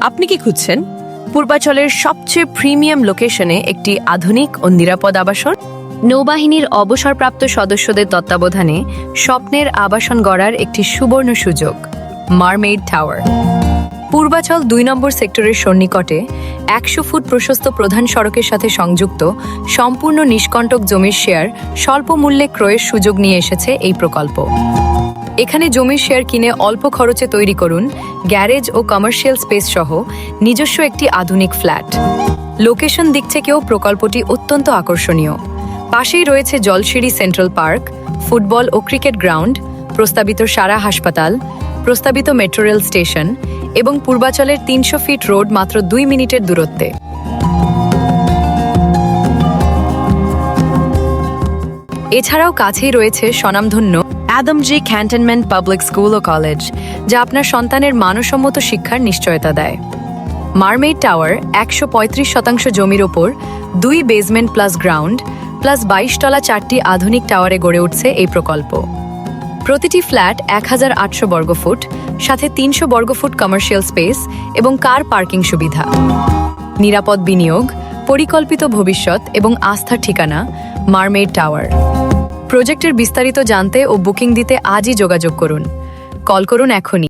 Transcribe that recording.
আপনি কি খুঁজছেন পূর্বাচলের সবচেয়ে প্রিমিয়াম লোকেশনে একটি আধুনিক ও নিরাপদ আবাসন? নৌবাহিনীর অবসরপ্রাপ্ত সদস্যদের তত্ত্বাবধানে স্বপ্নের আবাসন গড়ার একটি সুবর্ণ সুযোগ, মারমেইড টাওয়ার। পূর্বাচল ২ নম্বর সেক্টরের সন্নিকটে ১০০ ফুট প্রশস্ত প্রধান সড়কের সাথে সংযুক্ত সম্পূর্ণ নিষ্কণ্টক জমির শেয়ার স্বল্প মূল্যে ক্রয়ের সুযোগ নিয়ে এসেছে এই প্রকল্প। এখানে জমির শেয়ার কিনে অল্প খরচে তৈরি করুন গ্যারেজ ও কমার্শিয়াল স্পেস সহ নিজস্ব একটি আধুনিক ফ্ল্যাট। লোকেশন দিক থেকেও প্রকল্পটি অত্যন্ত আকর্ষণীয়। পাশেই রয়েছে জলসিঁড়ি সেন্ট্রাল পার্ক, ফুটবল ও ক্রিকেট গ্রাউন্ড, প্রস্তাবিত সারা হাসপাতাল, প্রস্তাবিত মেট্রো রেল স্টেশন এবং পূর্বাচলের ৩০০ ফিট রোড মাত্র ২ মিনিটের দূরত্বে। এছাড়াও কাছেই রয়েছে স্বনামধন্য অ্যাডামজি ক্যান্টনমেন্ট পাবলিক স্কুল ও কলেজ, যা আপনার সন্তানের মানসম্মত শিক্ষার নিশ্চয়তা দেয়। মারমেইড টাওয়ার ১৩৫% জমির ওপর ২ বেসমেন্ট প্লাস গ্রাউন্ড প্লাস ২২ তলা ৪টি আধুনিক টাওয়ারে গড়ে উঠছে এই প্রকল্প। প্রতিটি ফ্ল্যাট ১৮০০ বর্গফুট, সাথে ৩০০ বর্গফুট কমার্শিয়াল স্পেস এবং কার পার্কিং সুবিধা। নিরাপদ বিনিয়োগ, পরিকল্পিত ভবিষ্যৎ এবং আস্থার ঠিকানা মারমেইড টাওয়ার। প্রজেক্টের বিস্তারিত জানতে ও বুকিং দিতে আজই যোগাযোগ করুন। কল করুন এখনই।